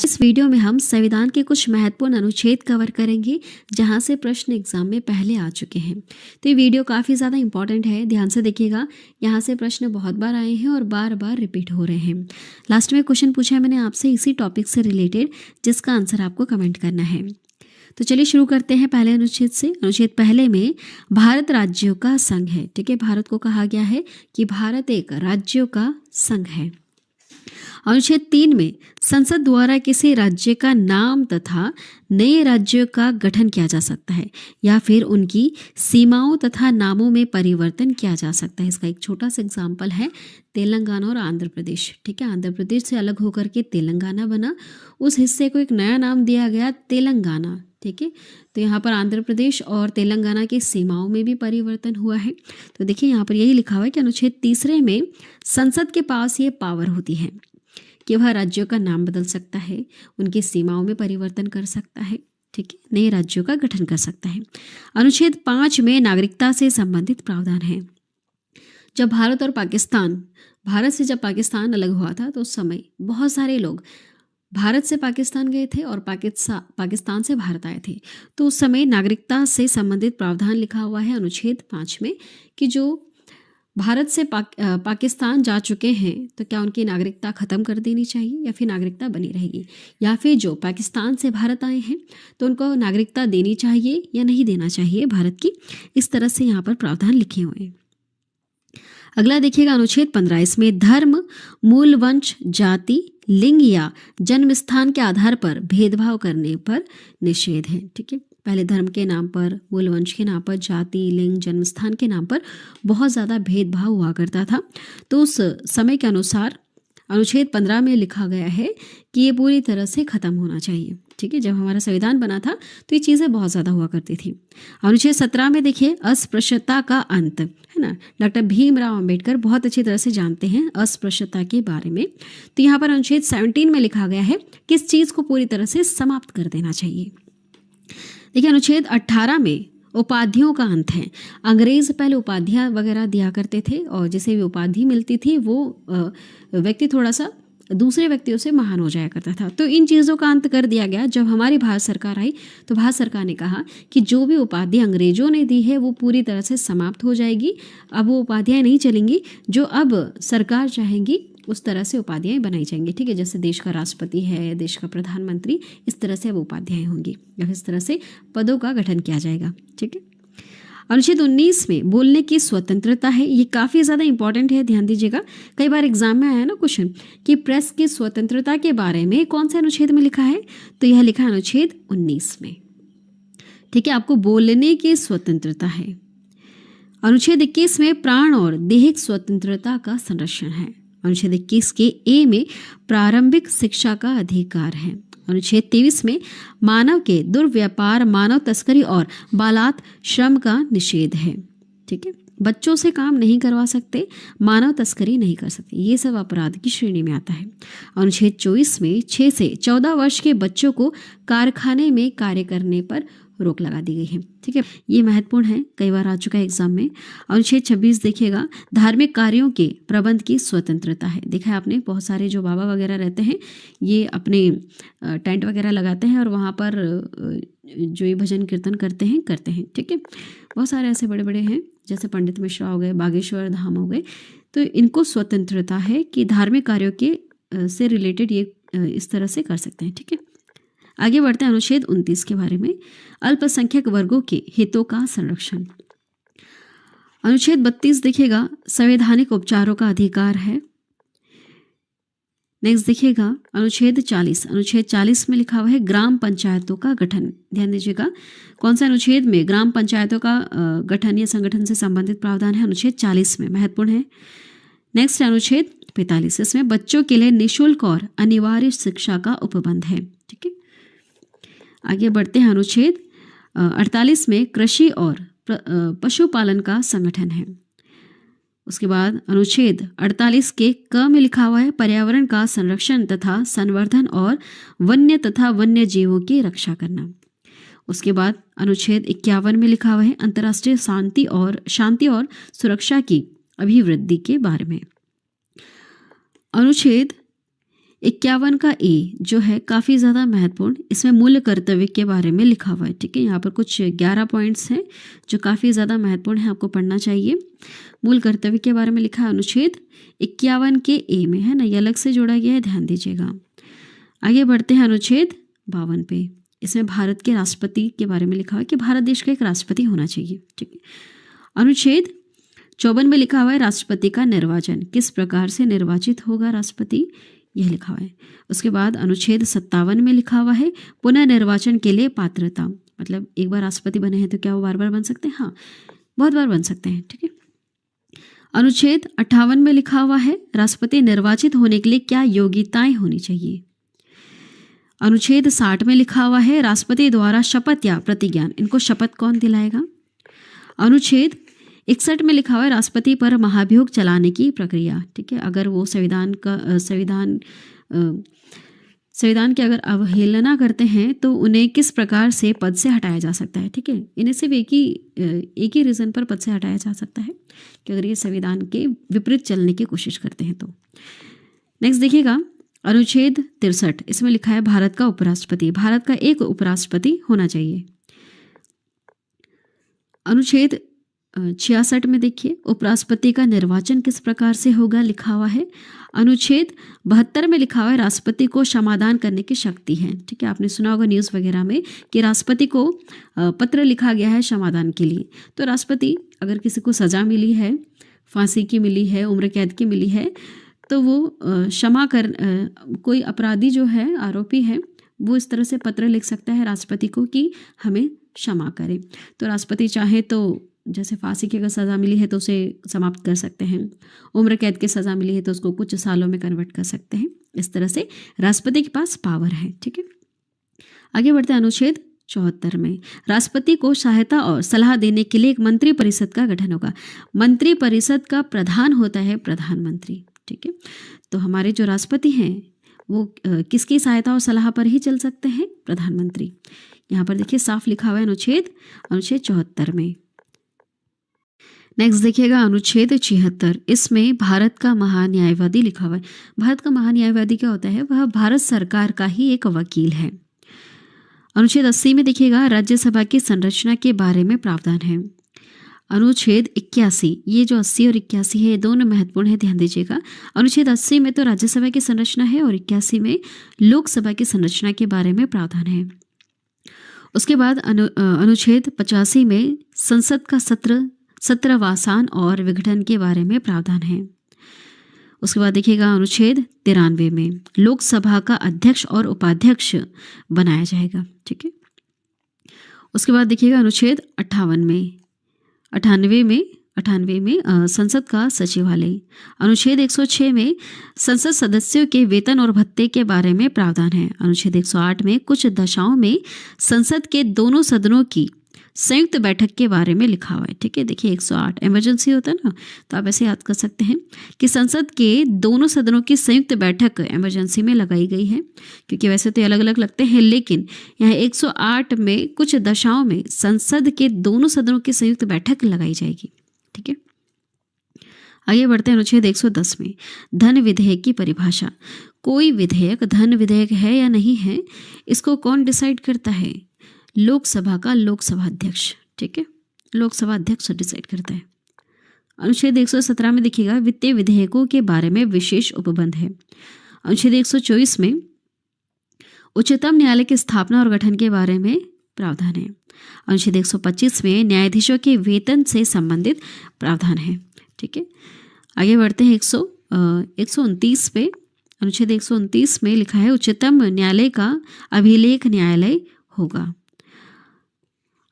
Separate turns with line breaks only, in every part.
इस वीडियो में हम संविधान के कुछ महत्वपूर्ण अनुच्छेद कवर करेंगे जहां से प्रश्न एग्जाम में पहले आ चुके हैं। तो ये वीडियो काफ़ी ज़्यादा इंपॉर्टेंट है, ध्यान से देखिएगा। यहाँ से प्रश्न बहुत बार आए हैं और बार बार रिपीट हो रहे हैं। लास्ट में क्वेश्चन पूछा है मैंने आपसे इसी टॉपिक से रिलेटेड, जिसका आंसर आपको कमेंट करना है। तो चलिए शुरू करते हैं पहले अनुच्छेद से। अनुच्छेद पहले में भारत राज्यों का संघ है। ठीक है, भारत को कहा गया है कि भारत एक राज्यों का संघ है। अनुच्छेद 3 में संसद द्वारा किसी राज्य का नाम तथा नए राज्यों का गठन किया जा सकता है या फिर उनकी सीमाओं तथा नामों में परिवर्तन किया जा सकता है। इसका एक छोटा सा एग्जाम्पल है तेलंगाना और आंध्र प्रदेश। ठीक है, आंध्र प्रदेश से अलग होकर के तेलंगाना बना, उस हिस्से को एक नया नाम दिया गया तेलंगाना। ठीक है, तो यहाँ पर आंध्र प्रदेश और तेलंगाना की सीमाओं में भी परिवर्तन हुआ है। तो देखिए यहाँ पर यही लिखा हुआ है कि अनुच्छेद 3 में संसद के पास ये पावर होती है कि वह राज्यों का नाम बदल सकता है, उनकी सीमाओं में परिवर्तन कर सकता है। ठीक है, नए राज्यों का गठन कर सकता है। अनुच्छेद 5 में नागरिकता से संबंधित प्रावधान है। जब भारत से जब पाकिस्तान अलग हुआ था तो उस समय बहुत सारे लोग भारत से पाकिस्तान गए थे और पाकिस्तान से भारत आए थे। तो उस समय नागरिकता से संबंधित प्रावधान लिखा हुआ है अनुच्छेद 5 में कि जो भारत से पाकिस्तान जा चुके हैं तो क्या उनकी नागरिकता ख़त्म कर देनी चाहिए या फिर नागरिकता बनी रहेगी, या फिर जो पाकिस्तान से भारत आए हैं तो उनको नागरिकता देनी चाहिए या नहीं देना चाहिए भारत की। इस तरह से यहाँ पर प्रावधान लिखे हुए हैं। अगला देखिएगा अनुच्छेद 15। इसमें धर्म, मूल वंश, जाति, लिंग या जन्म स्थान के आधार पर भेदभाव करने पर निषेध है। ठीक है, पहले धर्म के नाम पर, मूल वंश के नाम पर, जाति, लिंग, जन्म स्थान के नाम पर बहुत ज़्यादा भेदभाव हुआ करता था। तो उस समय के अनुसार अनुच्छेद 15 में लिखा गया है कि ये पूरी तरह से ख़त्म होना चाहिए। ठीक है, जब हमारा संविधान बना था तो ये चीज़ें बहुत ज़्यादा हुआ करती थी। अनुच्छेद 17 में देखिए अस्पृश्यता का अंत, है ना। डॉक्टर भीमराव अंबेडकर बहुत अच्छी तरह से जानते हैं अस्पृश्यता के बारे में। तो यहाँ पर अनुच्छेद 17 में लिखा गया है कि इस चीज़ को पूरी तरह से समाप्त कर देना चाहिए। देखिए अनुच्छेद 18 में उपाधियों का अंत है। अंग्रेज पहले उपाधियाँ वगैरह दिया करते थे और जिसे भी उपाधि मिलती थी वो व्यक्ति थोड़ा सा दूसरे व्यक्तियों से महान हो जाया करता था। तो इन चीज़ों का अंत कर दिया गया। जब हमारी भारत सरकार आई तो भारत सरकार ने कहा कि जो भी उपाधि अंग्रेजों ने दी है वो पूरी तरह से समाप्त हो जाएगी। अब वो उपाधियाँ नहीं चलेंगी, जो अब सरकार चाहेंगी उस तरह से उपाधियाँ बनाई जाएंगी। ठीक है, जैसे देश का राष्ट्रपति है, देश का प्रधानमंत्री, इस तरह से अब उपाधियाँ होंगी या इस तरह से पदों का गठन किया जाएगा। ठीक है, अनुच्छेद 19 में बोलने की स्वतंत्रता है। ये काफ़ी ज़्यादा इंपॉर्टेंट है, ध्यान दीजिएगा। कई बार एग्जाम में आया ना क्वेश्चन कि प्रेस की स्वतंत्रता के बारे में कौन से अनुच्छेद में लिखा है, तो यह लिखा है अनुच्छेद 19 में। ठीक है, आपको बोलने की स्वतंत्रता है। अनुच्छेद 21 में प्राण और दैहिक स्वतंत्रता का संरक्षण है। अनुच्छेद 21 के ए में प्रारंभिक शिक्षा का अधिकार है। अनुच्छेद 23 में मानव के दुर्व्यापार, मानव तस्करी और बालात श्रम का निषेध है। ठीक है, बच्चों से काम नहीं करवा सकते, मानव तस्करी नहीं कर सकते, ये सब अपराध की श्रेणी में आता है। अनुच्छेद 24 में 6 से 14 वर्ष के बच्चों को कारखाने में कार्य करने पर रोक लगा दी गई है। ठीक है, ये महत्वपूर्ण है, कई बार आ चुका है एग्जाम में। अनुच्छेद 26 देखिएगा, धार्मिक कार्यों के प्रबंध की स्वतंत्रता है। देखा है आपने, बहुत सारे जो बाबा वगैरह रहते हैं ये अपने टेंट वगैरह लगाते हैं और वहाँ पर जो ये भजन कीर्तन करते हैं। ठीक है, बहुत सारे ऐसे बड़े बड़े हैं जैसे पंडित मिश्रा हो गए, बागेश्वर धाम हो गए। तो इनको स्वतंत्रता है कि धार्मिक कार्यों के से रिलेटेड ये इस तरह से कर सकते हैं। ठीक है, आगे बढ़ते हैं अनुच्छेद 29 के बारे में, अल्पसंख्यक वर्गों के हितों का संरक्षण। अनुच्छेद 32 देखिएगा, संवैधानिक उपचारों का अधिकार है। नेक्स्ट देखिएगा अनुच्छेद 40। अनुच्छेद 40 में लिखा हुआ है ग्राम पंचायतों का गठन। ध्यान दीजिएगा, कौन सा अनुच्छेद में ग्राम पंचायतों का गठन या संगठन से संबंधित प्रावधान है, अनुच्छेद 40 में, महत्वपूर्ण है। नेक्स्ट अनुच्छेद 45, इसमें बच्चों के लिए निःशुल्क और अनिवार्य शिक्षा का उपबंध है। ठीक है, आगे बढ़ते हैं अनुच्छेद 48 में कृषि और पशुपालन का संगठन है। उसके बाद अनुच्छेद 48 के क में लिखा हुआ है पर्यावरण का संरक्षण तथा संवर्धन और वन्य तथा वन्य जीवों की रक्षा करना। उसके बाद अनुच्छेद 51 में लिखा हुआ है अंतर्राष्ट्रीय शांति और सुरक्षा की अभिवृद्धि के बारे में। अनुच्छेद 51 का ए जो है काफ़ी ज़्यादा महत्वपूर्ण, इसमें मूल्य कर्तव्य के बारे में लिखा हुआ है। ठीक है, यहाँ पर कुछ 11 पॉइंट्स हैं जो काफ़ी ज़्यादा महत्वपूर्ण है, आपको पढ़ना चाहिए। मूल कर्तव्य के बारे में लिखा है अनुच्छेद 51 के ए में, है ना, ये अलग से जोड़ा गया है, ध्यान दीजिएगा। आगे बढ़ते हैं अनुच्छेद 52 पे। इसमें भारत के राष्ट्रपति के बारे में लिखा हुआ है कि भारत देश का एक राष्ट्रपति होना चाहिए। ठीक है, अनुच्छेद 54 में लिखा हुआ है राष्ट्रपति का निर्वाचन, किस प्रकार से निर्वाचित होगा राष्ट्रपति, यह लिखा हुआ है। उसके बाद अनुच्छेद 57 में लिखा हुआ है पुनर्निर्वाचन के लिए पात्रता, मतलब एक बार राष्ट्रपति बने हैं तो क्या वो बार बार बन सकते हैं? हाँ, बहुत बार बन सकते हैं। ठीक है, अनुच्छेद 58 में लिखा हुआ है राष्ट्रपति निर्वाचित होने के लिए क्या योग्यताएं होनी चाहिए। अनुच्छेद 60 में लिखा हुआ है राष्ट्रपति द्वारा शपथ या प्रतिज्ञान, इनको शपथ कौन दिलाएगा। अनुच्छेद 61 में लिखा हुआ है राष्ट्रपति पर महाभियोग चलाने की प्रक्रिया। ठीक है, अगर वो संविधान की अगर अवहेलना करते हैं तो उन्हें किस प्रकार से पद से हटाया जा सकता है। ठीक है, इन्हें सिर्फ एक ही रीज़न पर पद से हटाया जा सकता है कि अगर ये संविधान के विपरीत चलने की कोशिश करते हैं तो। नेक्स्ट देखिएगा अनुच्छेद 63, इसमें लिखा है भारत का उपराष्ट्रपति, भारत का एक उपराष्ट्रपति होना चाहिए। अनुच्छेद 66 में देखिए उपराष्ट्रपति का निर्वाचन किस प्रकार से होगा, लिखा हुआ है। अनुच्छेद 72 में लिखा हुआ है राष्ट्रपति को क्षमादान करने की शक्ति है। ठीक है, आपने सुना होगा न्यूज़ वगैरह में कि राष्ट्रपति को पत्र लिखा गया है क्षमादान के लिए। तो राष्ट्रपति अगर किसी को सज़ा मिली है, फांसी की मिली है, उम्र कैद की मिली है, तो वो कोई अपराधी जो है, आरोपी है, वो इस तरह से पत्र लिख सकता है राष्ट्रपति को कि हमें क्षमा करें। तो राष्ट्रपति चाहे तो जैसे फांसी की अगर सज़ा मिली है तो उसे समाप्त कर सकते हैं, उम्र कैद की सज़ा मिली है तो उसको कुछ सालों में कन्वर्ट कर सकते हैं। इस तरह से राष्ट्रपति के पास पावर है। ठीक है, आगे बढ़ते हैं अनुच्छेद 74 में राष्ट्रपति को सहायता और सलाह देने के लिए एक मंत्री परिषद का गठन होगा। मंत्री परिषद का प्रधान होता है प्रधानमंत्री। ठीक है, तो हमारे जो राष्ट्रपति हैं वो किसकी सहायता और सलाह पर ही चल सकते हैं? प्रधानमंत्री। यहाँ पर देखिए साफ लिखा हुआ है अनुच्छेद 74 में। नेक्स्ट देखिएगा अनुच्छेद 76, इसमें भारत का महान्यायवादी लिखा हुआ है। भारत का महान्यायवादी क्या होता है? वह भारत सरकार का ही एक वकील है। अनुच्छेद 80 में देखिएगा राज्यसभा की संरचना के बारे में प्रावधान है। अनुच्छेद 81, ये जो 80 और 81 है ये दोनों महत्वपूर्ण है, ध्यान दीजिएगा। अनुच्छेद 80 में तो राज्यसभा की संरचना है और 81 में लोकसभा की संरचना के बारे में प्रावधान है। उसके बाद अनुच्छेद 85 में संसद का सत्रवासान और विघटन के बारे में प्रावधान है। उसके बाद देखिएगा अनुच्छेद 93 में लोकसभा का अध्यक्ष और उपाध्यक्ष बनाया जाएगा। ठीक है, उसके बाद देखिएगा अनुच्छेद 98 में संसद का सचिवालय। अनुच्छेद 106 में संसद सदस्यों के वेतन और भत्ते के बारे में प्रावधान है। अनुच्छेद 108 में कुछ दशाओं में संसद के दोनों सदनों की संयुक्त बैठक के बारे में लिखा हुआ है। ठीक है, देखिए 108 इमरजेंसी होता है ना, तो आप ऐसे याद कर सकते हैं कि संसद के दोनों सदनों की संयुक्त बैठक इमरजेंसी में लगाई गई है, क्योंकि वैसे तो अलग अलग लगते हैं, लेकिन यहाँ 108 में कुछ दशाओं में संसद के दोनों सदनों की संयुक्त बैठक लगाई जाएगी। ठीक है, आगे बढ़ते हैं अनुच्छेद 110 में धन विधेयक की परिभाषा। कोई विधेयक धन विधेयक है या नहीं है, इसको कौन डिसाइड करता है? लोकसभा का लोकसभा अध्यक्ष। ठीक है, लोकसभा अध्यक्ष डिसाइड करता है। अनुच्छेद 117 में देखिएगा वित्तीय विधेयकों के बारे में विशेष उपबंध है। अनुच्छेद 124 में उच्चतम न्यायालय की स्थापना और गठन के बारे में प्रावधान है। अनुच्छेद 125 में न्यायाधीशों के वेतन से संबंधित प्रावधान है। ठीक है, आगे बढ़ते हैं 129 पे। अनुच्छेद 129 में लिखा है उच्चतम न्यायालय का अभिलेख न्यायालय होगा।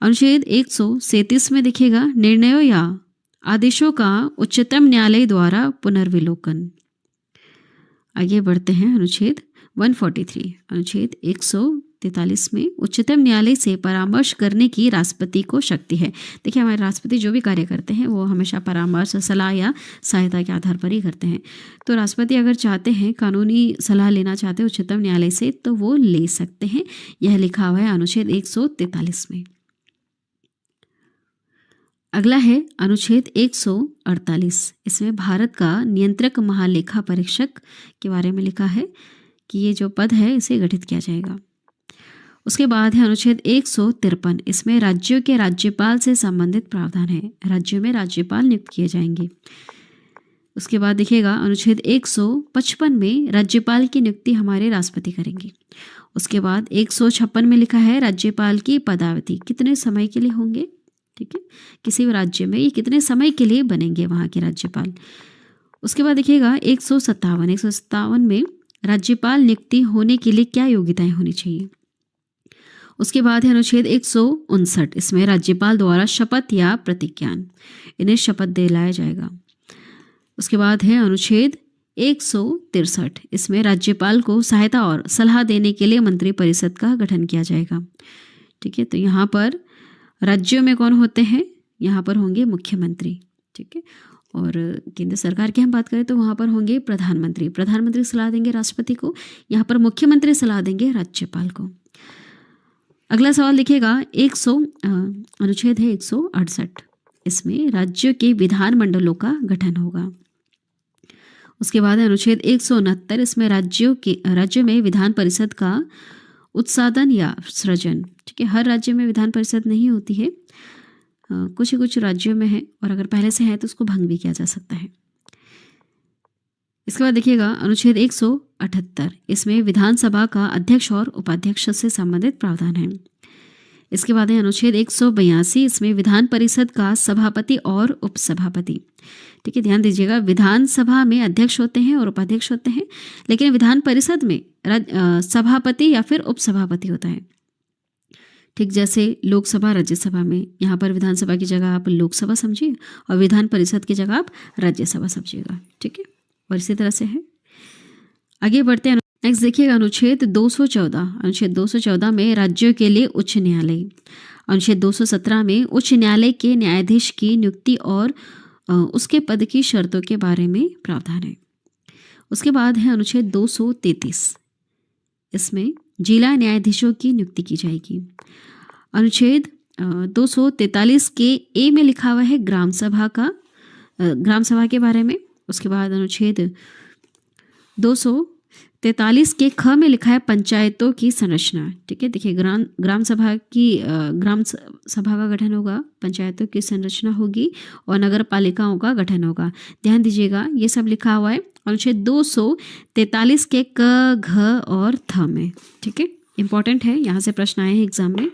अनुच्छेद 137 में देखिएगा निर्णयों या आदेशों का उच्चतम न्यायालय द्वारा पुनर्विलोकन। आगे बढ़ते हैं अनुच्छेद 143। अनुच्छेद 143 में उच्चतम न्यायालय से परामर्श करने की राष्ट्रपति को शक्ति है। देखिए हमारे राष्ट्रपति जो भी कार्य करते हैं वो हमेशा परामर्श, सलाह या सहायता के आधार पर ही करते हैं। तो राष्ट्रपति अगर चाहते हैं कानूनी सलाह लेना चाहते हैं उच्चतम न्यायालय से तो वो ले सकते हैं। यह लिखा हुआ है अनुच्छेद 143 में। अगला है अनुच्छेद 148। इसमें भारत का नियंत्रक महालेखा परीक्षक के बारे में लिखा है कि ये जो पद है इसे गठित किया जाएगा। उसके बाद है अनुच्छेद 153, इसमें राज्यों के राज्यपाल से संबंधित प्रावधान है। राज्यों में राज्यपाल नियुक्त किए जाएंगे। उसके बाद देखिएगा अनुच्छेद 155 में राज्यपाल की नियुक्ति हमारे राष्ट्रपति करेंगे। उसके बाद 156 में लिखा है राज्यपाल की पदावधि कितने समय के लिए होंगे, ठीक है, किसी भी राज्य में ये कितने समय के लिए बनेंगे वहाँ के राज्यपाल। उसके बाद देखिएगा 157 में राज्यपाल नियुक्ति होने के लिए क्या योग्यताएं होनी चाहिए। उसके बाद है अनुच्छेद 159, इसमें राज्यपाल द्वारा शपथ या प्रतिज्ञान, इन्हें शपथ दिलाया जाएगा। उसके बाद है अनुच्छेद 163, इसमें राज्यपाल को सहायता और सलाह देने के लिए मंत्रिपरिषद का गठन किया जाएगा। ठीक है, तो यहाँ पर राज्यों में कौन होते हैं, यहाँ पर होंगे मुख्यमंत्री, ठीक है, और केंद्र सरकार की हम बात करें तो वहाँ पर होंगे प्रधानमंत्री। प्रधानमंत्री सलाह देंगे राष्ट्रपति को, यहाँ पर मुख्यमंत्री सलाह देंगे राज्यपाल को। अगला सवाल देखिएगा अनुच्छेद है 168, इसमें राज्यों के विधानमंडलों का गठन होगा। उसके बाद है अनुच्छेद 169, इसमें राज्यों में विधान परिषद का उत्साधन या सृजन, ठीक है, हर राज्य में विधान परिषद नहीं होती है, कुछ ही कुछ राज्यों में है, और अगर पहले से है तो उसको भंग भी किया जा सकता है। इसके बाद देखिएगा अनुच्छेद 178, इसमें विधानसभा का अध्यक्ष और उपाध्यक्ष से संबंधित प्रावधान है। इसके बाद है अनुच्छेद 182, इसमें विधान परिषद का सभापति और उपसभापति, ठीक है, ध्यान दीजिएगा, विधानसभा में अध्यक्ष होते हैं और उपाध्यक्ष होते हैं, लेकिन विधान परिषद में सभापति या फिर उपसभापति होता है। ठीक जैसे लोकसभा राज्यसभा में, यहाँ पर विधानसभा की जगह आप लोकसभा समझिए और विधान परिषद की जगह आप राज्यसभा समझिएगा, ठीक है, और इसी तरह से है। आगे बढ़ते हैं। नेक्स्ट देखिएगा अनुच्छेद 214, अनुच्छेद 214 में राज्यों के लिए उच्च न्यायालय, अनुच्छेद 217 में उच्च न्यायालय के न्यायाधीश की नियुक्ति और उसके पद की शर्तों के बारे में प्रावधान है। उसके बाद है अनुच्छेद 233, इसमें जिला न्यायाधीशों की नियुक्ति की जाएगी। अनुच्छेद 243 के ए में लिखा हुआ है ग्राम सभा के बारे में। उसके बाद अनुच्छेद 243 के ख में लिखा है पंचायतों की संरचना, ठीक है, देखिए ग्राम सभा का गठन होगा, पंचायतों की संरचना होगी और नगर पालिकाओं का गठन होगा। ध्यान दीजिएगा ये सब लिखा हुआ है अनुच्छेद 243 के क, घ और थ में, ठीक है, इंपॉर्टेंट है, यहाँ से प्रश्न आए हैं एग्जाम में।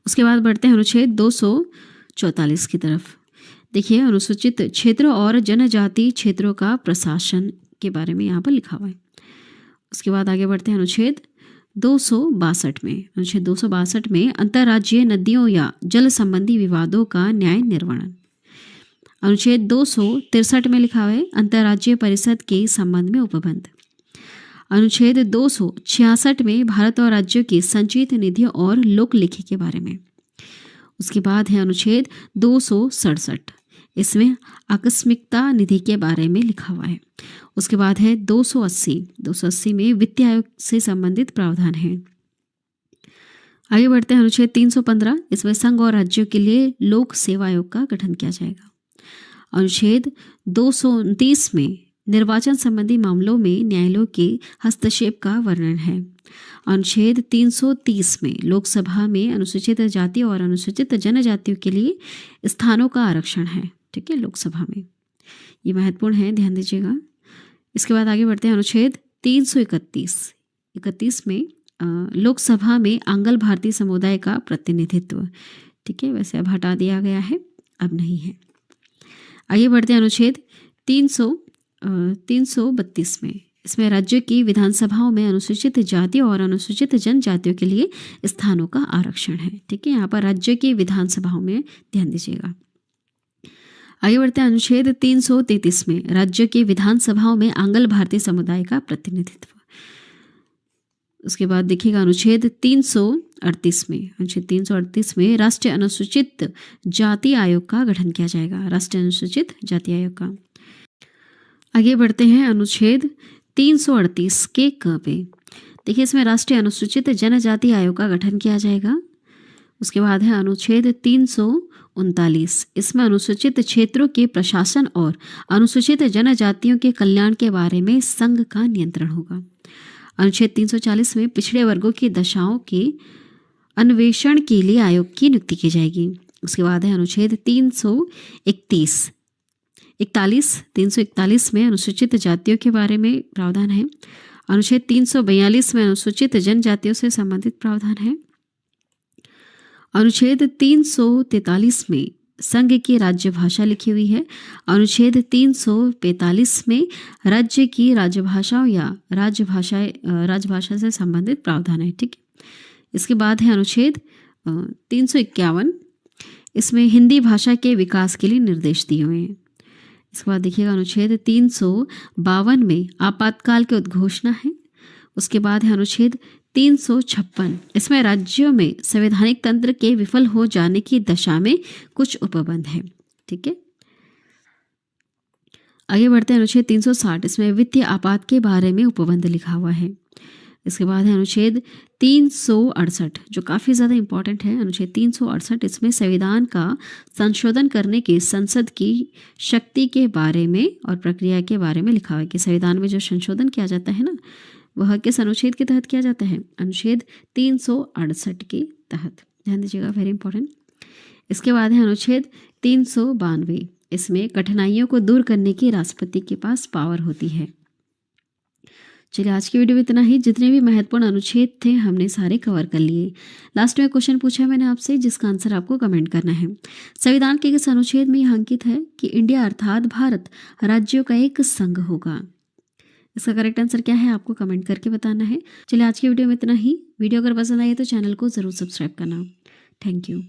उसके बाद बढ़ते हैं अनुच्छेद 244 की तरफ। देखिए अनुसूचित क्षेत्र और जनजाति क्षेत्रों का प्रशासन के बारे में यहाँ पर लिखा हुआ है। उसके बाद आगे बढ़ते हैं अनुच्छेद 262 में। अनुच्छेद 262 में अंतर्राज्यीय नदियों या जल संबंधी विवादों का न्याय निर्वहन। अनुच्छेद 263 में लिखा हुआ है अंतर्राज्यीय परिषद के संबंध में उपबंध। अनुच्छेद 266 में भारत और राज्यों की संचित निधियों और लोक लेखी के बारे में। उसके बाद है अनुच्छेद 267, इसमें आकस्मिकता निधि के बारे में लिखा हुआ है। उसके बाद है 280 में वित्त आयोग से संबंधित प्रावधान है। आगे बढ़ते हैं अनुच्छेद 315, इसमें संघ और राज्यों के लिए लोक सेवा आयोग का गठन किया जाएगा। अनुच्छेद 229 में निर्वाचन संबंधी मामलों में न्यायालयों के हस्तक्षेप का वर्णन है। अनुच्छेद 330 में लोकसभा में अनुसूचित जाति और अनुसूचित जनजातियों के लिए स्थानों का आरक्षण है, ठीक है, लोकसभा में, ये महत्वपूर्ण है, ध्यान दीजिएगा। इसके बाद आगे बढ़ते हैं अनुच्छेद 331 में लोकसभा में आंग्ल भारतीय समुदाय का प्रतिनिधित्व, ठीक है, वैसे अब हटा दिया गया है, अब नहीं है। आगे बढ़ते हैं अनुच्छेद 332 में, इसमें राज्य की विधानसभाओं में अनुसूचित जाति और अनुसूचित जनजातियों के लिए स्थानों का आरक्षण है, ठीक है, यहाँ पर राज्य की विधानसभाओं में ध्यान दीजिएगा। आगे बढ़ते हैं अनुच्छेद 333 में राज्य की विधानसभाओं में आंग्ल भारतीय समुदाय का प्रतिनिधित्व। उसके बाद देखिएगा अनुच्छेद 338 में राष्ट्रीय अनुसूचित जाति आयोग का गठन किया जाएगा, राष्ट्रीय अनुसूचित जाति आयोग का। आगे बढ़ते हैं अनुच्छेद 338 के क पे, देखिए इसमें राष्ट्रीय अनुसूचित जनजाति आयोग का गठन किया जाएगा। उसके बाद है अनुच्छेद 339, इसमें अनुसूचित क्षेत्रों के प्रशासन और अनुसूचित जनजातियों के कल्याण के बारे में संघ का नियंत्रण होगा। अनुच्छेद 340 में पिछड़े वर्गों की दशाओं के अन्वेषण के लिए आयोग की नियुक्ति की जाएगी। उसके बाद है अनुच्छेद 341 में अनुसूचित जातियों के बारे में प्रावधान है। अनुच्छेद 342 में अनुसूचित जनजातियों से संबंधित प्रावधान है। अनुच्छेद 343 में संघ की राज्य भाषा लिखी हुई है। अनुच्छेद 345 में राज्य की राजभाषाओं या राजभाषा से संबंधित प्रावधान है। ठीक है, इसके बाद है अनुच्छेद 351, इसमें हिंदी भाषा के विकास के लिए निर्देश दिए हुए हैं। इसके बाद देखिएगा अनुच्छेद 352 में आपातकाल की उद्घोषणा है। उसके बाद है अनुच्छेद 356, इसमें राज्यों में संवैधानिक तंत्र के विफल हो जाने की दशा में कुछ उपबंध है। ठीक है, आगे बढ़ते हैं अनुच्छेद 360, इसमें वित्तीय आपात के बारे में उपबंध लिखा हुआ है। इसके बाद है अनुच्छेद 368 जो काफ़ी ज़्यादा इंपॉर्टेंट है। अनुच्छेद 368 इसमें संविधान का संशोधन करने की संसद की शक्ति के बारे में और प्रक्रिया के बारे में लिखा हुआ है कि संविधान में जो संशोधन किया जाता है ना, वह किस अनुच्छेद के तहत किया जाता है? अनुच्छेद 368 के तहत। ध्यान दीजिएगा, वेरी इंपॉर्टेंट। इसके बाद है अनुच्छेद 392, इसमें कठिनाइयों को दूर करने की राष्ट्रपति के पास पावर होती है। चलिए, आज की वीडियो में इतना ही। जितने भी महत्वपूर्ण अनुच्छेद थे हमने सारे कवर कर लिए। लास्ट में क्वेश्चन पूछा मैंने आपसे, जिसका आंसर आपको कमेंट करना है। संविधान के किस अनुच्छेद में यह अंकित है कि इंडिया अर्थात भारत राज्यों का एक संघ होगा? इसका करेक्ट आंसर क्या है आपको कमेंट करके बताना है। चलिए, आज की वीडियो में इतना ही। वीडियो अगर पसंद आई तो चैनल को ज़रूर सब्सक्राइब करना। Thank you.